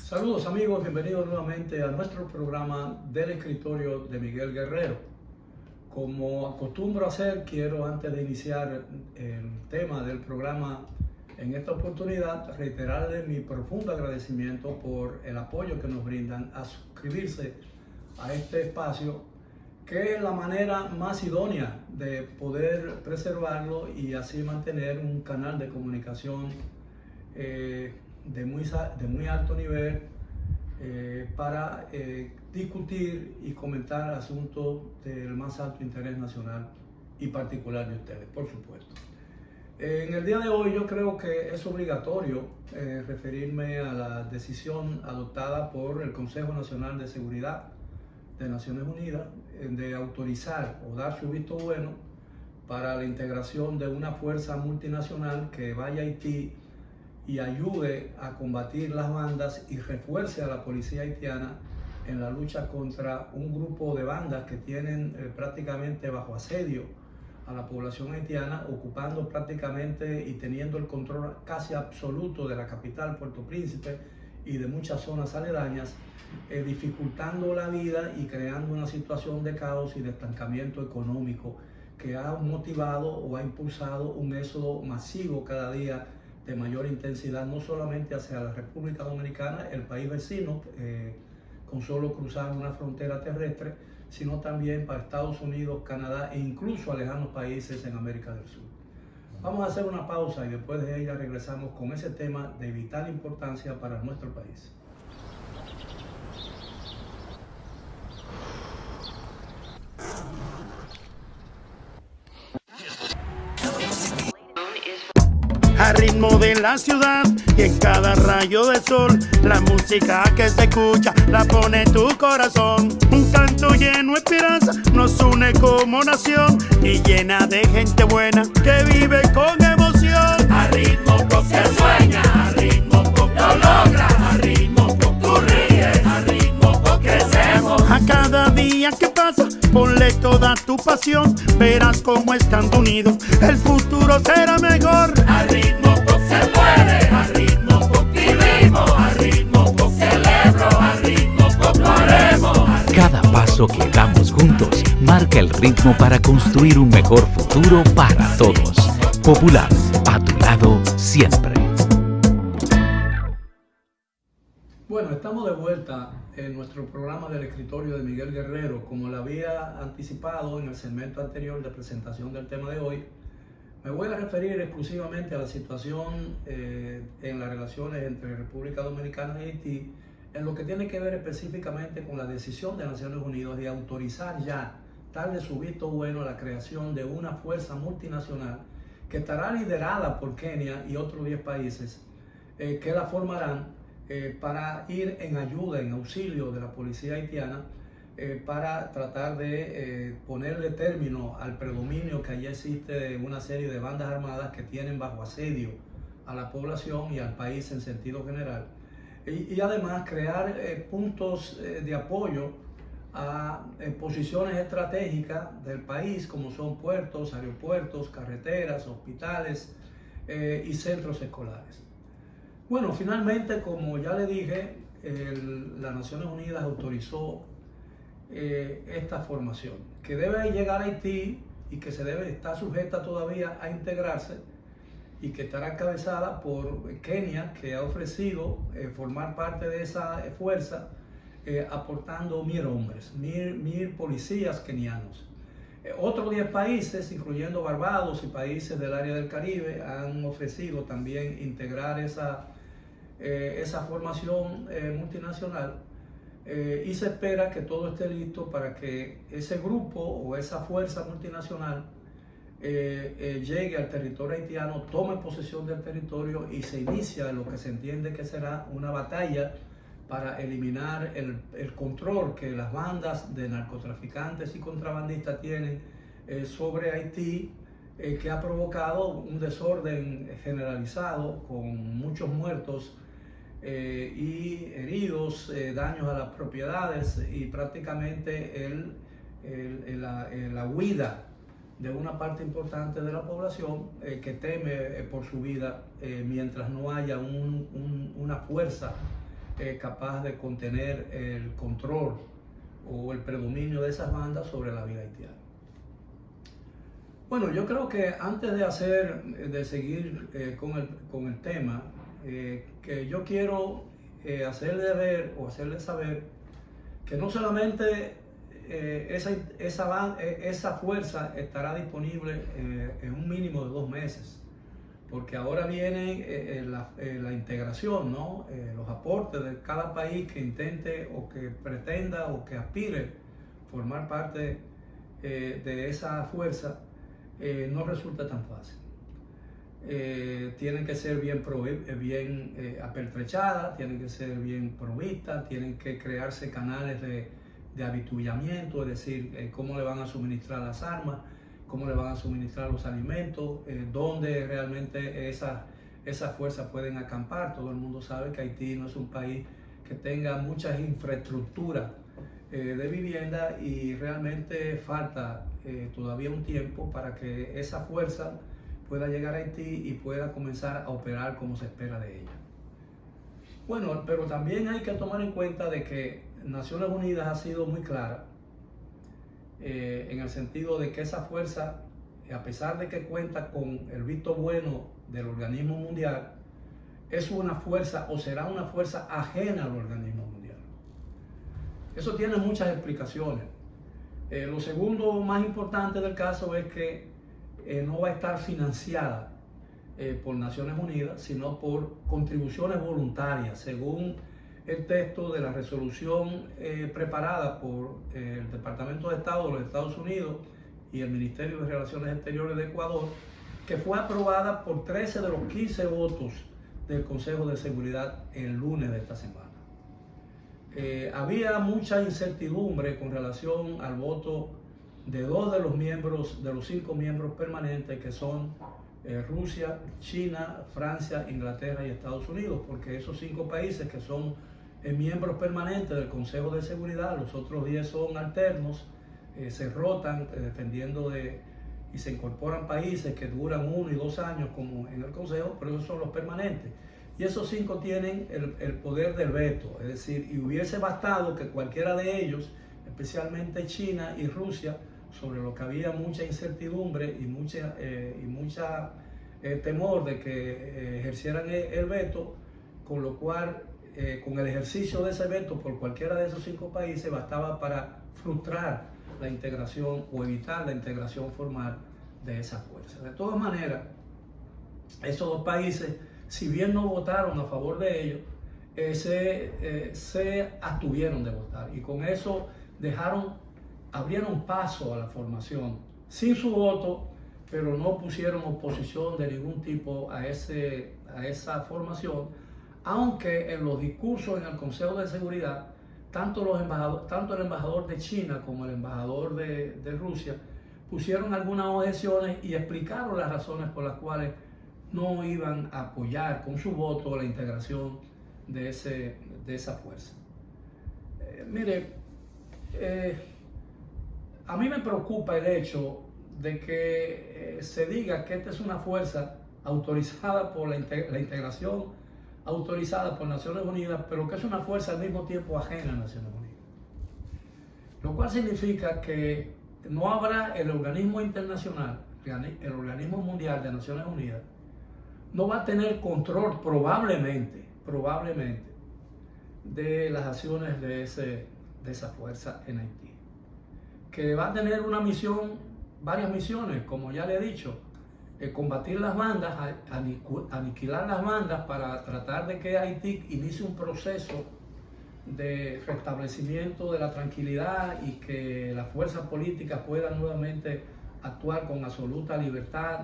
Saludos amigos, bienvenidos nuevamente a nuestro programa del escritorio de Miguel Guerrero. Como acostumbro hacer, quiero antes de iniciar el tema del programa en esta oportunidad reiterarle mi profundo agradecimiento por el apoyo que nos brindan a suscribirse a este espacio, que es la manera más idónea de poder preservarlo y así mantener un canal de comunicación de muy alto nivel para discutir y comentar asuntos del más alto interés nacional y particular de ustedes, por supuesto. En el día de hoy yo creo que es obligatorio referirme a la decisión adoptada por el Consejo Nacional de Seguridad de Naciones Unidas de autorizar o dar su visto bueno para la integración de una fuerza multinacional que vaya a Haití y ayude a combatir las bandas y refuerce a la policía haitiana en la lucha contra un grupo de bandas que tienen prácticamente bajo asedio a la población haitiana, ocupando prácticamente y teniendo el control casi absoluto de la capital, Puerto Príncipe, y de muchas zonas aledañas, dificultando la vida y creando una situación de caos y de estancamiento económico que ha motivado o ha impulsado un éxodo masivo cada día de mayor intensidad, no solamente hacia la República Dominicana, el país vecino, con solo cruzar una frontera terrestre, sino también para Estados Unidos, Canadá e incluso a lejanos países en América del Sur. Vamos a hacer una pausa y después de ella regresamos con ese tema de vital importancia para nuestro país. Al ritmo de la ciudad y en cada rayo de sol, la música que se escucha la pone tu corazón. Un canto lleno de esperanza nos une como nación y llena de gente buena que vive con emoción. Al ritmo que sueña, al ritmo que lo logra, al ritmo que tú ríes, al ritmo que crecemos. A cada día que pasa, ponle toda tu pasión, verás cómo estando unidos el futuro será mejor. Al ritmo se puede, al ritmo vivimos, al ritmo celebro, al ritmo lo haremos. Cada paso que damos juntos marca el ritmo para construir un mejor futuro para todos. Popular, a tu lado siempre. Bueno, estamos de vuelta en nuestro programa del escritorio de Miguel Guerrero. Como lo había anticipado en el segmento anterior de presentación del tema de hoy, me voy a referir exclusivamente a la situación en las relaciones entre República Dominicana y Haití, en lo que tiene que ver específicamente con la decisión de Naciones Unidas de autorizar ya, darle su visto bueno a la creación de una fuerza multinacional que estará liderada por Kenia y otros 10 países que la formarán para ir en ayuda, en auxilio de la policía haitiana, para tratar de ponerle término al predominio que allí existe de una serie de bandas armadas que tienen bajo asedio a la población y al país en sentido general. Y además crear puntos de apoyo a posiciones estratégicas del país, como son puertos, aeropuertos, carreteras, hospitales y centros escolares. Bueno, finalmente, como ya le dije, las Naciones Unidas autorizó esta formación, que debe llegar a Haití y que se debe estar sujeta todavía a integrarse y que estará encabezada por Kenia, que ha ofrecido formar parte de esa fuerza, aportando 1,000 hombres, 1,000 policías kenianos. Otros 10 países, incluyendo Barbados y países del área del Caribe, han ofrecido también integrar esa formación multinacional. Y se espera que todo esté listo para que ese grupo o esa fuerza multinacional llegue al territorio haitiano, tome posesión del territorio y se inicia lo que se entiende que será una batalla para eliminar el control que las bandas de narcotraficantes y contrabandistas tienen sobre Haití, que ha provocado un desorden generalizado con muchos muertos y heridos, daños a las propiedades y prácticamente la huida de una parte importante de la población que teme por su vida mientras no haya una fuerza capaz de contener el control o el predominio de esas bandas sobre la vida haitiana. Bueno, yo creo que antes de seguir con el tema, que yo quiero hacerle ver o hacerle saber que no solamente esa fuerza estará disponible en un mínimo de 2 meses, porque ahora viene la integración, ¿no? Los aportes de cada país que intente o que pretenda o que aspire formar parte de esa fuerza. No resulta tan fácil. Tienen que ser bien apertrechadas, tienen que ser bien provistas, tienen que crearse canales de avituallamiento, es decir, cómo le van a suministrar las armas, cómo le van a suministrar los alimentos, dónde realmente esas fuerzas pueden acampar. Todo el mundo sabe que Haití no es un país que tenga muchas infraestructuras de vivienda y realmente falta todavía un tiempo para que esa fuerza pueda llegar a Haití y pueda comenzar a operar como se espera de ella. Bueno, pero también hay que tomar en cuenta de que Naciones Unidas ha sido muy clara en el sentido de que esa fuerza, a pesar de que cuenta con el visto bueno del organismo mundial, es una fuerza o será una fuerza ajena al organismo mundial. Eso tiene muchas explicaciones. Lo segundo más importante del caso es que no va a estar financiada por Naciones Unidas, sino por contribuciones voluntarias, según el texto de la resolución preparada por el Departamento de Estado de los Estados Unidos y el Ministerio de Relaciones Exteriores de Ecuador, que fue aprobada por 13 de los 15 votos del Consejo de Seguridad el lunes de esta semana. Había mucha incertidumbre con relación al voto de 2 de los miembros, de los 5 miembros permanentes, que son Rusia, China, Francia, Inglaterra y Estados Unidos, porque esos 5 países que son miembros permanentes del Consejo de Seguridad, los otros 10 son alternos, se rotan dependiendo y se incorporan países que duran 1 y 2 años como en el Consejo, pero esos son los permanentes. Y esos 5 tienen el poder del veto, es decir, y hubiese bastado que cualquiera de ellos, especialmente China y Rusia, sobre lo que había mucha incertidumbre y mucha temor de que ejercieran el veto, con lo cual con el ejercicio de ese veto por cualquiera de esos 5 países bastaba para frustrar la integración o evitar la integración formal de esa fuerza. De todas maneras, esos 2 países, si bien no votaron a favor de ellos, se abstuvieron de votar y con eso abrieron paso a la formación sin su voto, pero no pusieron oposición de ningún tipo a esa formación, aunque en los discursos en el Consejo de Seguridad, tanto el embajador de China como el embajador de Rusia pusieron algunas objeciones y explicaron las razones por las cuales no iban a apoyar con su voto la integración de esa fuerza. A mí me preocupa el hecho de que se diga que esta es una fuerza autorizada por la integración, autorizada por Naciones Unidas, pero que es una fuerza al mismo tiempo ajena a Naciones Unidas. Lo cual significa que no habrá el organismo internacional, el organismo mundial de Naciones Unidas, no va a tener control probablemente, de las acciones de esa fuerza en Haití. Que va a tener varias misiones, como ya le he dicho, combatir las bandas, aniquilar las bandas para tratar de que Haití inicie un proceso de restablecimiento de la tranquilidad y que las fuerzas políticas puedan nuevamente actuar con absoluta libertad,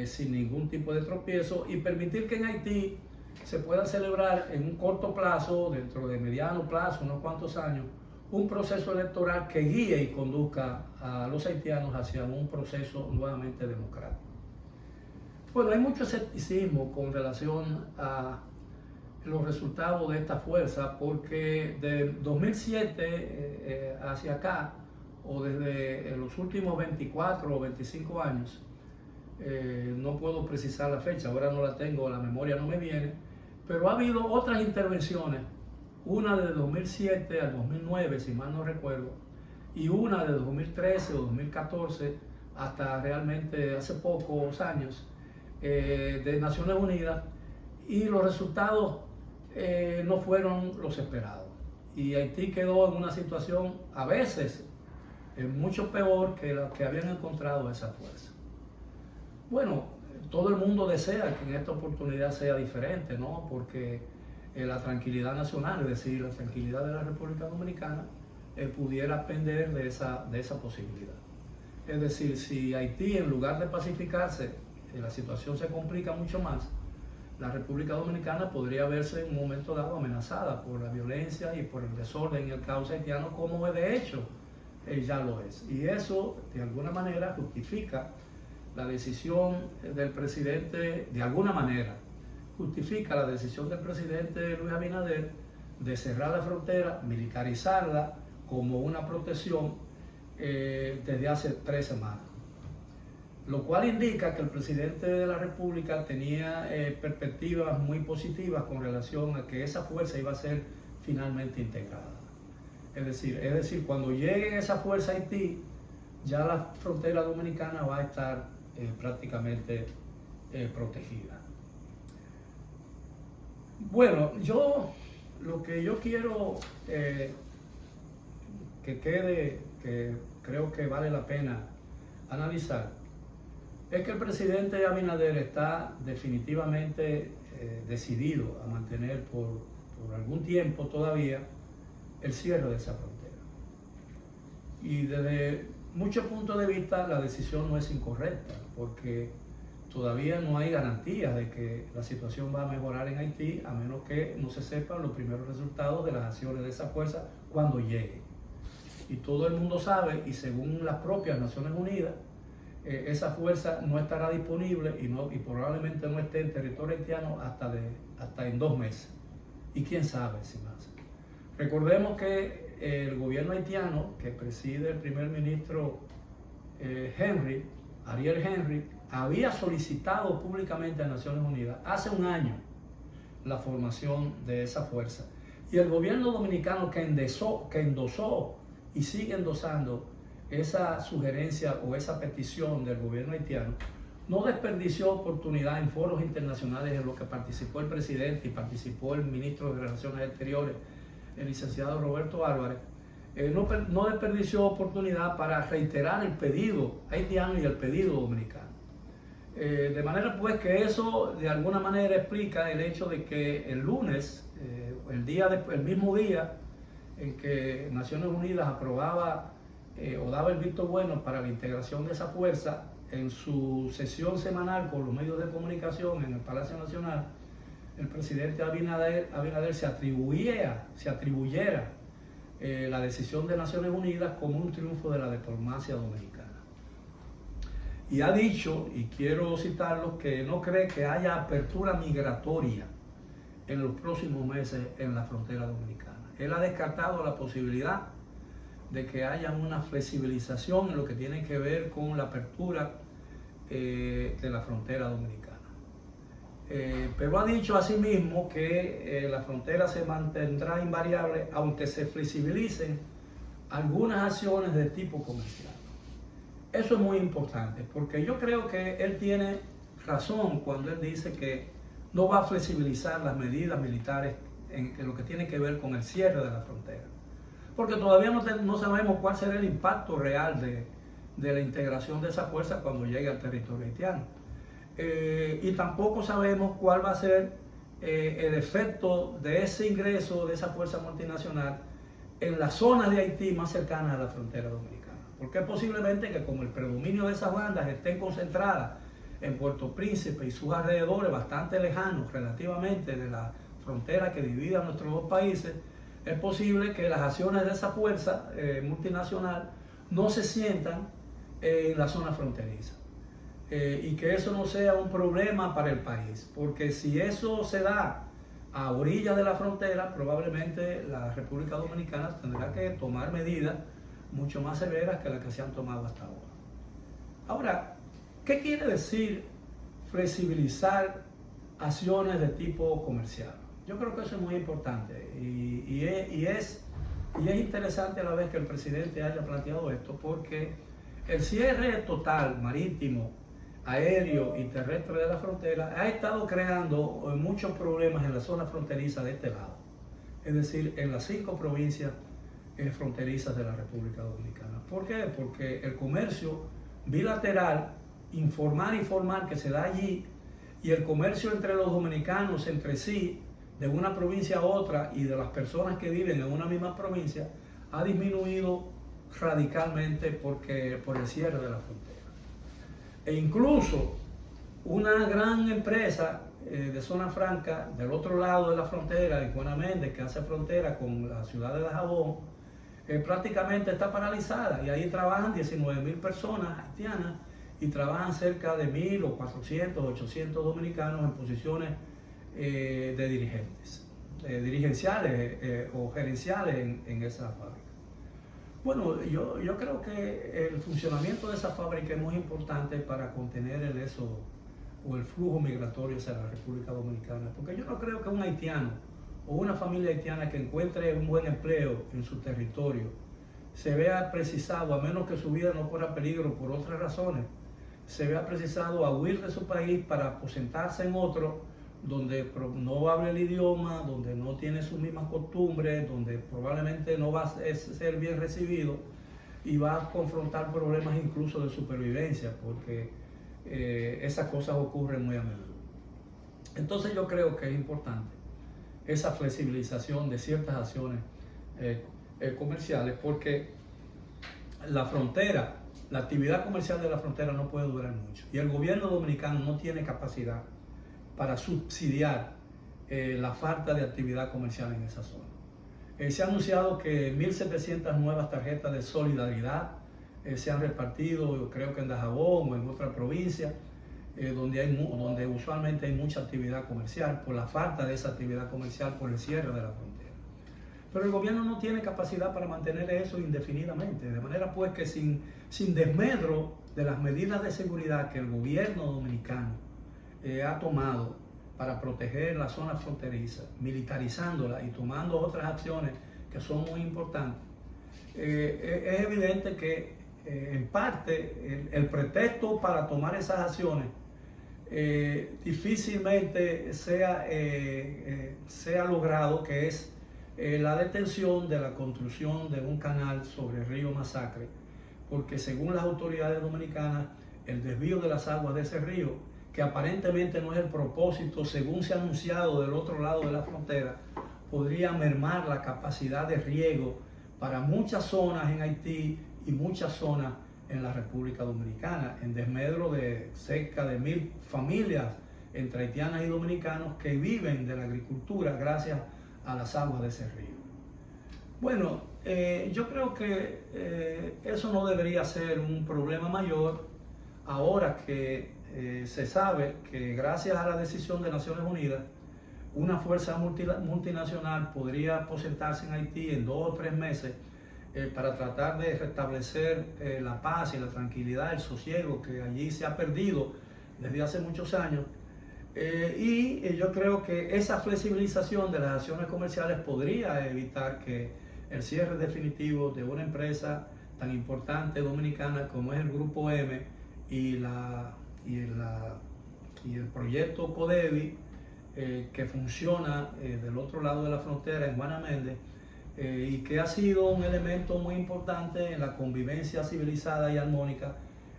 sin ningún tipo de tropiezo, y permitir que en Haití se pueda celebrar en un corto plazo, dentro de mediano plazo, unos cuantos años, un proceso electoral que guíe y conduzca a los haitianos hacia un proceso nuevamente democrático. Bueno, hay mucho escepticismo con relación a los resultados de esta fuerza, porque de 2007 hacia acá, o desde los últimos 24 o 25 años, no puedo precisar la fecha, ahora no la tengo, la memoria no me viene, pero ha habido otras intervenciones una de 2007 al 2009, si mal no recuerdo, y una de 2013 o 2014 hasta realmente hace pocos años, de Naciones Unidas, y los resultados no fueron los esperados. Y Haití quedó en una situación a veces mucho peor que la que habían encontrado esa fuerza. Bueno, todo el mundo desea que en esta oportunidad sea diferente, ¿no? Porque la tranquilidad nacional, es decir, la tranquilidad de la República Dominicana, pudiera pender de esa posibilidad. Es decir, si Haití, en lugar de pacificarse, la situación se complica mucho más, la República Dominicana podría verse en un momento dado amenazada por la violencia y por el desorden y el caos haitiano, como de hecho ya lo es. Y eso, de alguna manera, justifica la decisión del presidente, de alguna manera, justifica la decisión del presidente Luis Abinader de cerrar la frontera, militarizarla como una protección desde hace 3 semanas. Lo cual indica que el presidente de la República tenía perspectivas muy positivas con relación a que esa fuerza iba a ser finalmente integrada. Es decir, cuando llegue esa fuerza a Haití, ya la frontera dominicana va a estar prácticamente protegida. Bueno, lo que yo quiero que quede, que creo que vale la pena analizar, es que el presidente Abinader está definitivamente decidido a mantener por algún tiempo todavía el cierre de esa frontera. Y desde muchos puntos de vista la decisión no es incorrecta, porque todavía no hay garantías de que la situación va a mejorar en Haití, a menos que no se sepan los primeros resultados de las acciones de esa fuerza cuando llegue. Y todo el mundo sabe, y según las propias Naciones Unidas, esa fuerza no estará disponible y probablemente no esté en territorio haitiano hasta en 2 meses. Y quién sabe si más. Recordemos que el gobierno haitiano, que preside el primer ministro Ariel Henry, había solicitado públicamente a Naciones Unidas hace 1 año la formación de esa fuerza. Y el gobierno dominicano que endosó y sigue endosando esa sugerencia o esa petición del gobierno haitiano, no desperdició oportunidad en foros internacionales en los que participó el presidente y participó el ministro de Relaciones Exteriores, el licenciado Roberto Álvarez. No desperdició oportunidad para reiterar el pedido haitiano y el pedido dominicano. De manera pues que eso de alguna manera explica el hecho de que el lunes, el mismo día en que Naciones Unidas aprobaba o daba el visto bueno para la integración de esa fuerza, en su sesión semanal con los medios de comunicación en el Palacio Nacional, el presidente Abinader se atribuyera la decisión de Naciones Unidas como un triunfo de la diplomacia dominicana. Y ha dicho, y quiero citarlo, que no cree que haya apertura migratoria en los próximos meses en la frontera dominicana. Él ha descartado la posibilidad de que haya una flexibilización en lo que tiene que ver con la apertura de la frontera dominicana. Pero ha dicho asimismo que la frontera se mantendrá invariable aunque se flexibilicen algunas acciones de tipo comercial. Eso es muy importante, porque yo creo que él tiene razón cuando él dice que no va a flexibilizar las medidas militares en lo que tiene que ver con el cierre de la frontera, porque todavía no sabemos cuál será el impacto real de la integración de esa fuerza cuando llegue al territorio haitiano. Y tampoco sabemos cuál va a ser el efecto de ese ingreso de esa fuerza multinacional en las zonas de Haití más cercanas a la frontera dominicana. Porque es posiblemente que como el predominio de esas bandas estén concentradas en Puerto Príncipe y sus alrededores, bastante lejanos relativamente de la frontera que divide a nuestros 2 países, es posible que las acciones de esa fuerza multinacional no se sientan en la zona fronteriza. Y que eso no sea un problema para el país, porque si eso se da a orillas de la frontera, probablemente la República Dominicana tendrá que tomar medidas mucho más severas que las que se han tomado hasta ahora. Ahora, ¿qué quiere decir flexibilizar acciones de tipo comercial? Yo creo que eso es muy importante y es interesante a la vez que el presidente haya planteado esto, porque el cierre total marítimo, aéreo y terrestre de la frontera ha estado creando muchos problemas en la zona fronteriza de este lado, es decir, en las 5 provincias fronterizas de la República Dominicana. ¿Por qué? Porque el comercio bilateral, informal y formal que se da allí, y el comercio entre los dominicanos entre sí, de una provincia a otra y de las personas que viven en una misma provincia, ha disminuido radicalmente por el cierre de la frontera. E incluso una gran empresa de zona franca del otro lado de la frontera, en Juana Méndez, que hace frontera con la ciudad de Dajabón, prácticamente está paralizada, y ahí trabajan 19.000 personas haitianas y trabajan cerca de 1.000 o 400, 800 dominicanos en posiciones de dirigentes, dirigenciales o gerenciales en esa fábrica. Bueno, yo creo que el funcionamiento de esa fábrica es muy importante para contener el éxodo o el flujo migratorio hacia la República Dominicana, porque yo no creo que un haitiano o una familia haitiana que encuentre un buen empleo en su territorio se vea precisado, a menos que su vida no corra peligro por otras razones, se vea precisado a huir de su país para aposentarse en otro donde no habla el idioma, donde no tiene sus mismas costumbres, donde probablemente no va a ser bien recibido y va a confrontar problemas incluso de supervivencia, porque esas cosas ocurren muy a menudo. Entonces yo creo que es importante esa flexibilización de ciertas acciones comerciales, porque la frontera, la actividad comercial de la frontera no puede durar mucho, y el gobierno dominicano no tiene capacidad para subsidiar la falta de actividad comercial en esa zona. Se ha anunciado que 1.700 nuevas tarjetas de solidaridad se han repartido, creo que en Dajabón o en otra provincia, donde usualmente hay mucha actividad comercial, por la falta de esa actividad comercial por el cierre de la frontera. Pero el gobierno no tiene capacidad para mantener eso indefinidamente, de manera pues que sin desmedro de las medidas de seguridad que el gobierno dominicano ha tomado para proteger la zona fronteriza, militarizándola y tomando otras acciones que son muy importantes, es evidente que en parte el pretexto para tomar esas acciones difícilmente sea logrado, que es la detención de la construcción de un canal sobre el río Masacre, porque según las autoridades dominicanas, el desvío de las aguas de ese río, que aparentemente no es el propósito, según se ha anunciado del otro lado de la frontera, podría mermar la capacidad de riego para muchas zonas en Haití y muchas zonas en la República Dominicana, en desmedro de cerca de 1.000 familias entre haitianas y dominicanos que viven de la agricultura gracias a las aguas de ese río. Bueno, yo creo que eso no debería ser un problema mayor ahora que se sabe que gracias a la decisión de Naciones Unidas, una fuerza multinacional podría aposentarse en Haití en 2 o 3 meses para tratar de restablecer la paz y la tranquilidad, el sosiego que allí se ha perdido desde hace muchos años. Y yo creo que esa flexibilización de las acciones comerciales podría evitar que el cierre definitivo de una empresa tan importante dominicana como es el Grupo M y el proyecto Codevi, que funciona del otro lado de la frontera en Juana Méndez, y que ha sido un elemento muy importante en la convivencia civilizada y armónica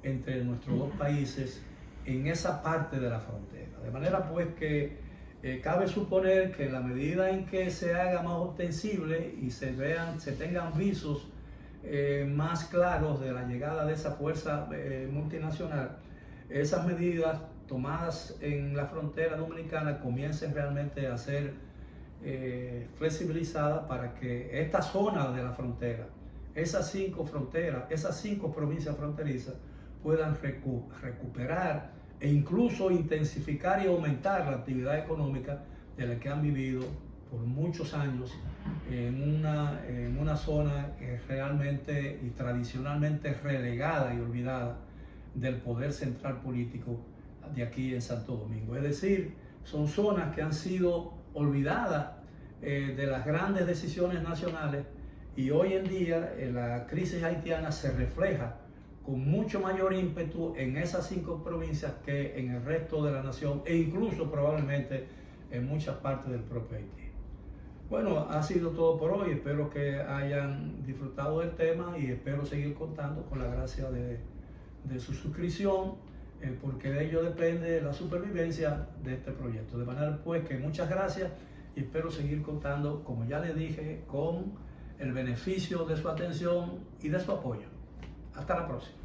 entre nuestros dos países en esa parte de la frontera. De manera pues que cabe suponer que en la medida en que se haga más ostensible y se tengan visos más claros de la llegada de esa fuerza multinacional, esas medidas tomadas en la frontera dominicana comiencen realmente a ser flexibilizadas para que esta zona de la frontera, esas 5 fronteras, esas 5 provincias fronterizas puedan recuperar e incluso intensificar y aumentar la actividad económica de la que han vivido por muchos años en una zona realmente y tradicionalmente relegada y olvidada del poder central político de aquí en Santo Domingo. Es decir, son zonas que han sido olvidada de las grandes decisiones nacionales, y hoy en día la crisis haitiana se refleja con mucho mayor ímpetu en esas 5 provincias que en el resto de la nación, e incluso probablemente en muchas partes del propio Haití. Bueno, ha sido todo por hoy. Espero que hayan disfrutado del tema y espero seguir contando con la gracia de su suscripción, porque de ello depende la supervivencia de este proyecto. De manera pues que muchas gracias y espero seguir contando, como ya les dije, con el beneficio de su atención y de su apoyo. Hasta la próxima.